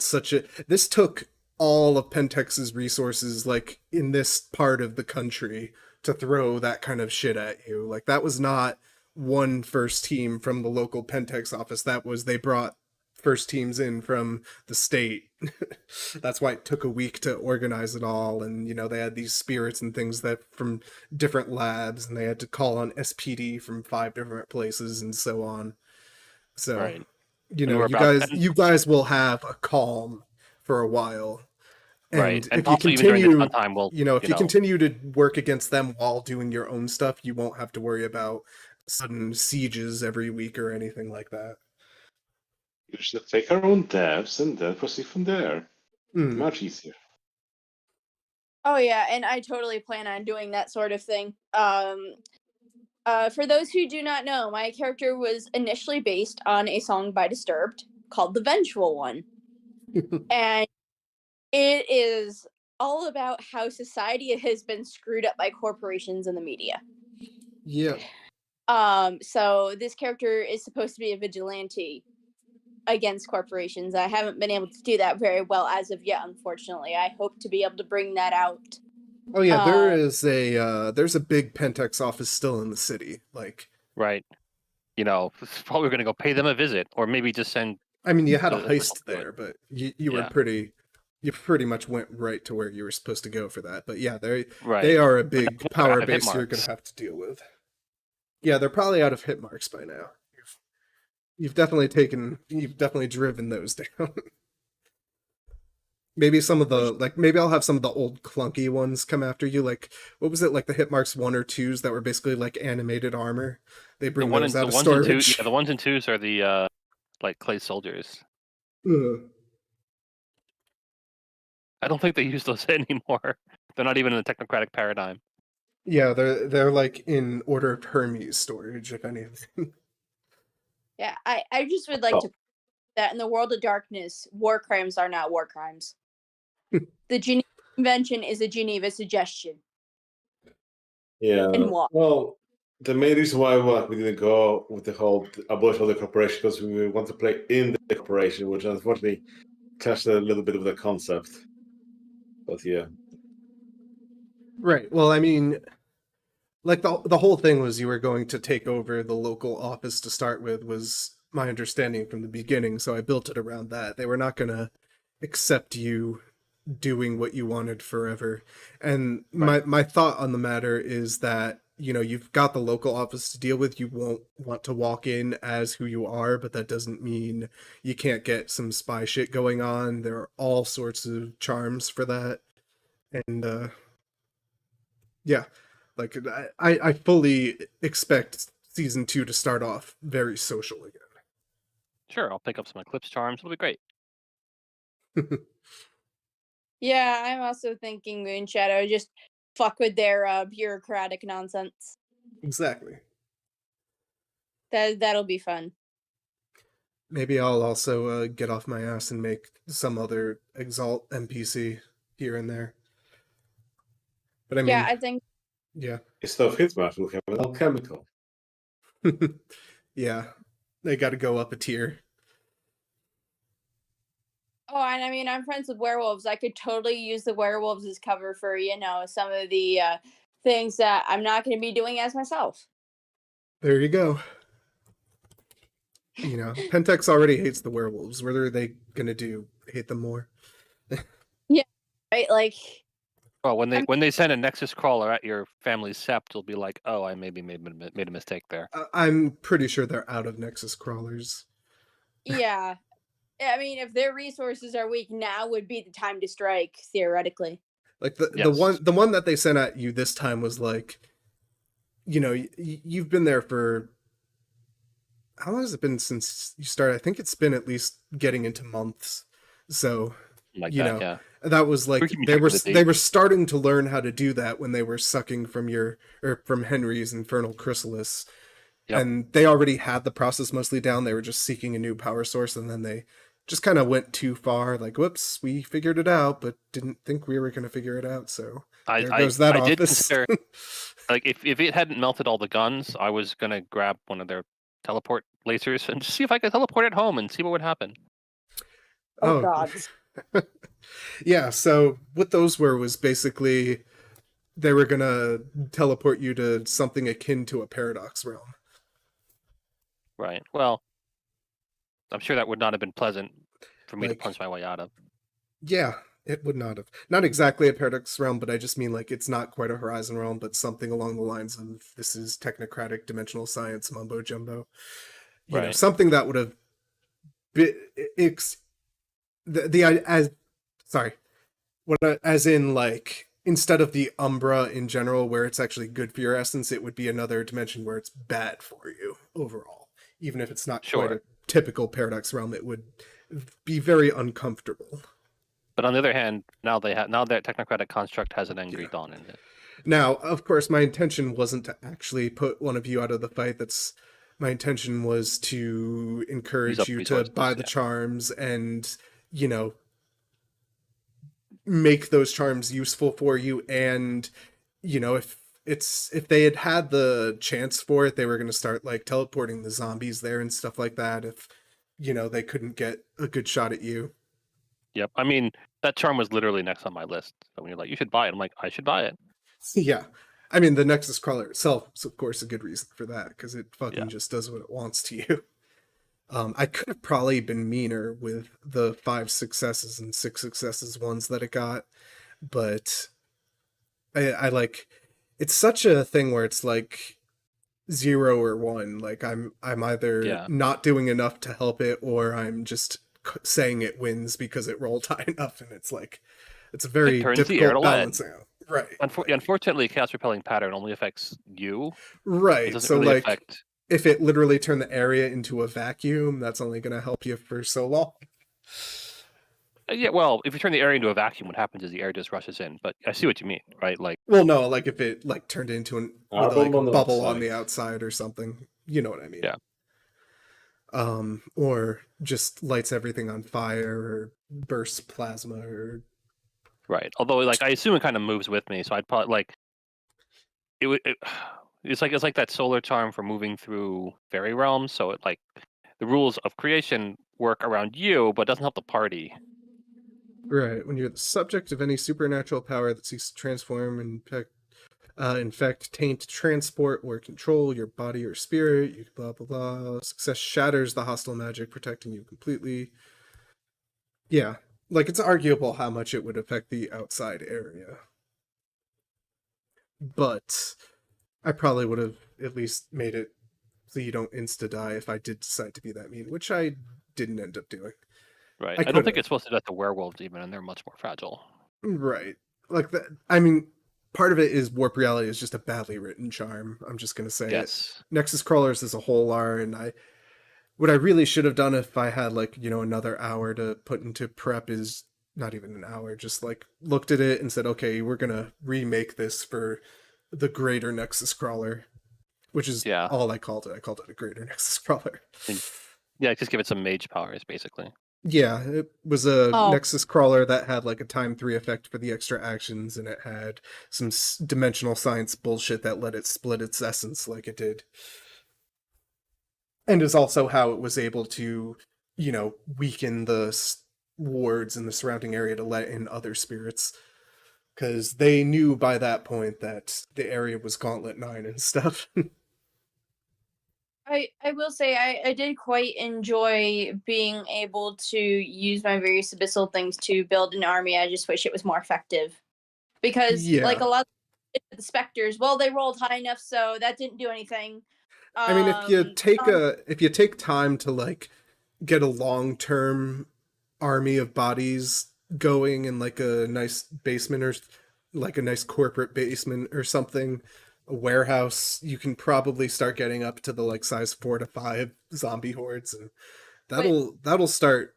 this took all of Pentex's resources like in this part of the country to throw that kind of shit at you. Like that was not one first team from the local Pentex office. That was they brought first teams in from the state. That's why it took a week to organize it all, and they had these spirits and things that from different labs, and they had to call on SPD from 5 different places and so on. So, Right. you guys will have a calm for a while. And right. And if you even during continue, this time, if you continue to work against them while doing your own stuff, you won't have to worry about sudden sieges every week or anything like that. We should take our own devs and then proceed from there. Much easier. Oh yeah, and I totally plan on doing that sort of thing. For those who do not know, my character was initially based on a song by Disturbed called "The Vengeful One," and it is all about how society has been screwed up by corporations and the media. Yeah. So this character is supposed to be a vigilante against corporations. I haven't been able to do that very well as of yet, unfortunately. I hope to be able to bring that out. Oh yeah, there's a big Pentex office still in the city. Like, right. Probably going to go pay them a visit, or maybe just send. I mean, you had a heist there, but you were you pretty much went right to where you were supposed to go for that. But yeah, they are a big power base you're going to have to deal with. Yeah, they're probably out of hit marks by now. You've definitely driven those down. Maybe maybe I'll have some of the old clunky ones come after you. Like, what was it, like the hit marks 1 or 2s that were basically like animated armor? They bring those out of storage. The 1s and 2s are the like clay soldiers. I don't think they use those anymore. They're not even in the technocratic paradigm. Yeah, they're like in Order of Hermes storage, if anything. Yeah, I just would like to that in the world of darkness, war crimes are not war crimes. The Geneva Convention is a Geneva suggestion. Yeah. And what? Well, the main reason why we didn't go with the whole abolish all the corporation because we want to play in the corporation, which unfortunately clashed a little bit of the concept. But yeah. Right. Well, I mean, like the whole thing was you were going to take over the local office to start with, was my understanding from the beginning, so I built it around that. They were not going to accept you doing what you wanted forever. And my thought on the matter is that, you've got the local office to deal with. You won't want to walk in as who you are, but that doesn't mean you can't get some spy shit going on. There are all sorts of charms for that. And yeah, like I fully expect season 2 to start off very social again. Sure, I'll pick up some Eclipse charms. It'll be great. Yeah, I'm also thinking Moonshadow, just fuck with their bureaucratic nonsense. Exactly. That'll be fun. Maybe I'll also get off my ass and make some other Exalt NPC here and there. But I mean, I think. Yeah. Instead of Hitmark, we'll have an alchemical. Yeah, they got to go up a tier. Oh, and I mean, I'm friends with werewolves. I could totally use the werewolves as cover for, some of the things that I'm not going to be doing as myself. There you go. Pentex already hates the werewolves. What are they going to do? Hate them more? Yeah, right? Like... Well, when they send a Nexus crawler at your family's sept, you'll be like, oh, I maybe made a mistake there. I'm pretty sure they're out of Nexus crawlers. Yeah. I mean, if their resources are weak, now would be the time to strike, theoretically. Like the one that they sent at you this time was like, you've been there for, how long has it been since you started? I think it's been at least getting into months. So, That was We like can be they checking were the they date. were starting to learn how to do that when they were sucking from from Henry's infernal chrysalis. Yep. And they already had the process mostly down. They were just seeking a new power source, and then they just kind of went too far. Like, whoops, we figured it out, but didn't think we were going to figure it out. So there goes that I did office. consider, like, if it hadn't melted all the guns, I was gonna grab one of their teleport lasers and just see if I could teleport it home and see what would happen. Oh, God. Yeah, so what those were was basically they were going to teleport you to something akin to a paradox realm. Right. Well, I'm sure that would not have been pleasant for me to Like- punch my way out of. Yeah, it would not have. Not exactly a paradox realm, but I just mean like it's not quite a horizon realm, but something along the lines of this is technocratic dimensional science mumbo jumbo. You know, Right. something that would have been as in like instead of the Umbra in general, where it's actually good for your essence, it would be another dimension where it's bad for you overall. Even if it's not quite Sure. a typical paradox realm, it would be very uncomfortable. But on the other hand, now that technocratic construct has an angry Yeah. dawn in it. Now, of course, my intention wasn't to actually put one of you out of the fight. My intention was to Use encourage up you to resources, buy the yeah. charms and, make those charms useful for you. And, if they had the chance for it, they were going to start like teleporting the zombies there and stuff like that. If, they couldn't get a good shot at you. Yep. I mean, that charm was literally next on my list. So when you're like, you should buy it, I'm like, I should buy it. Yeah. I mean, the Nexus Crawler itself is, of course, a good reason for that, because it fucking Yeah. just does what it wants to you. I could have probably been meaner with the 5 successes and 6 successes ones that it got, but I like, it's such a thing where it's like 0 or 1. Like I'm either Yeah. not doing enough to help it, or I'm just saying it wins because it rolled high enough, and it's like, it's a very turns the air to difficult lead. balancing out. Right. Unfortunately, chaos repelling pattern only affects you. It Right. doesn't So really like, affect. if it literally turned the area into a vacuum, that's only going to help you for so long. Yeah, well, if you turn the air into a vacuum, what happens is the air just rushes in. But I see what you mean, right? Like, Well, no, like if it like turned into with like a on the bubble on outside. the outside or something, you know what I mean? Yeah. Or just lights everything on fire, or bursts plasma, or right. Although, like, I assume it kind of moves with me, so I'd probably like it would. It's like that solar charm for moving through fairy realms. So it like the rules of creation work around you, but doesn't help the party. right. When you're the subject of any supernatural power that seeks to transform and infect, taint, transport, or control your body or spirit, you blah blah blah. Success shatters the hostile magic, protecting you completely. Yeah, like it's arguable how much it would affect the outside area, but I probably would have at least made it so you don't insta die if I did decide to be that mean, which I didn't end up doing. Right. I I don't think could've. it's supposed to do that to werewolves even, and they're much more fragile. Right, like that. I mean, part of it is warp reality is just a badly written charm. I'm just gonna say it. Yes. Nexus crawlers as a whole are, and what I really should have done if I had like another hour to put into prep is not even an hour. Just like looked at it and said, okay, we're gonna remake this for the greater Nexus crawler, which is Yeah. all I called it. I called it a greater Nexus crawler. Yeah, just give it some mage powers, basically. Yeah, it was a Oh. Nexus crawler that had like a time 3 effect for the extra actions, and it had some dimensional science bullshit that let it split its essence like it did. And is also how it was able to, weaken the wards in the surrounding area to let in other spirits. Because they knew by that point that the area was Gauntlet 9 and stuff. I will say I did quite enjoy being able to use my various abyssal things to build an army. I just wish it was more effective. Because like Yeah. a lot of the specters, well, they rolled high enough, so that didn't do anything. I mean, if you take time to like get a long-term army of bodies going in like a nice basement, or like a nice corporate basement or something, a warehouse, you can probably start getting up to the like size 4 to 5 zombie hordes, and that'll start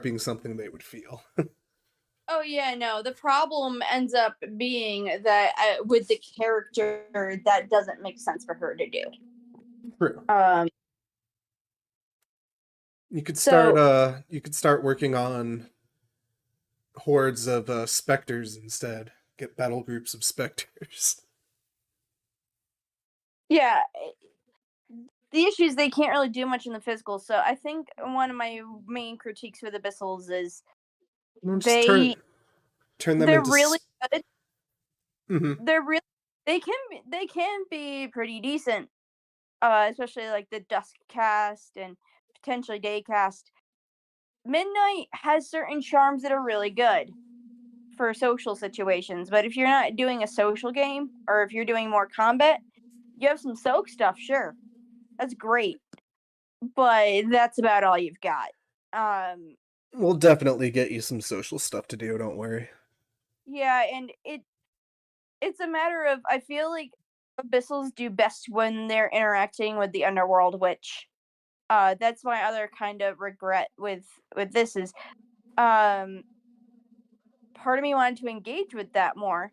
being something they would feel. Oh yeah, no. The problem ends up being that with the character, that doesn't make sense for her to do. True. Um. You could So start working on hordes of specters instead. Get battle groups of specters. yeah, the issue is they can't really do much in the physical. So I think one of my main critiques with Abyssals is Just they turn them they're into. really good. Mm-hmm. They can be pretty decent. Especially like the dusk cast and potentially day cast. Midnight has certain charms that are really good for social situations, but if you're not doing a social game or if you're doing more combat, you have some soak stuff, sure. That's great. But that's about all you've got. We'll definitely get you some social stuff to do, don't worry. Yeah, and it's a matter of I feel like Abyssals do best when they're interacting with the underworld, which that's my other kind of regret with this is part of me wanted to engage with that more,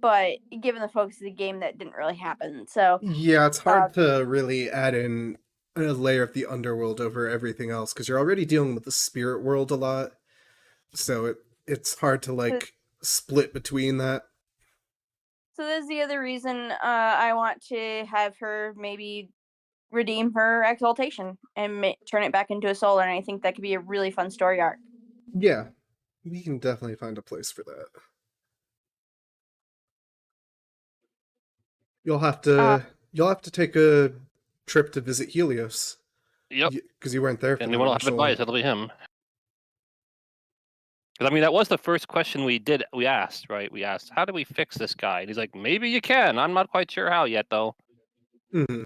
but given the focus of the game, that didn't really happen. So Yeah, it's uh, hard to really add in a layer of the underworld over everything else because you're already dealing with the spirit world a lot. So it's hard to so, split between that. so that's the other reason I want to have her maybe redeem her exaltation and turn it back into a solar, and I think that could be a really fun story arc. Yeah, we can definitely find a place for that. You'll have to take a trip to visit Helios. Yep. Because you weren't there for Anyone will have advice, it'll be him. Because I mean, that was the first question we asked, right? We asked, how do we fix this guy? And he's like, maybe you can. I'm not quite sure how yet, though. Mm-hmm.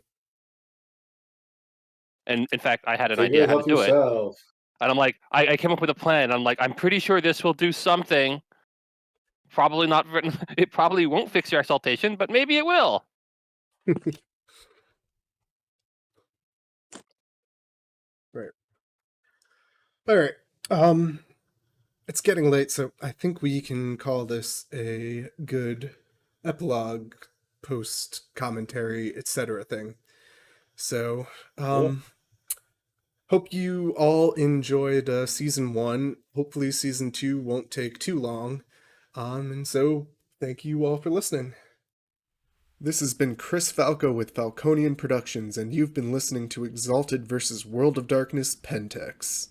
And in fact, I had an Figure idea it how out to do it. yourself. And I'm like, I came up with a plan. I'm like, I'm pretty sure this will do something. Probably not. It probably won't fix your exaltation, but maybe it will. Right. All right. It's getting late, so I think we can call this a good epilogue, post commentary, etc. thing. So, hope you all enjoyed season 1. Hopefully, season 2 won't take too long. And so, thank you all for listening. This has been Chris Falco with Falconian Productions, and you've been listening to Exalted vs. World of Darkness Pentex.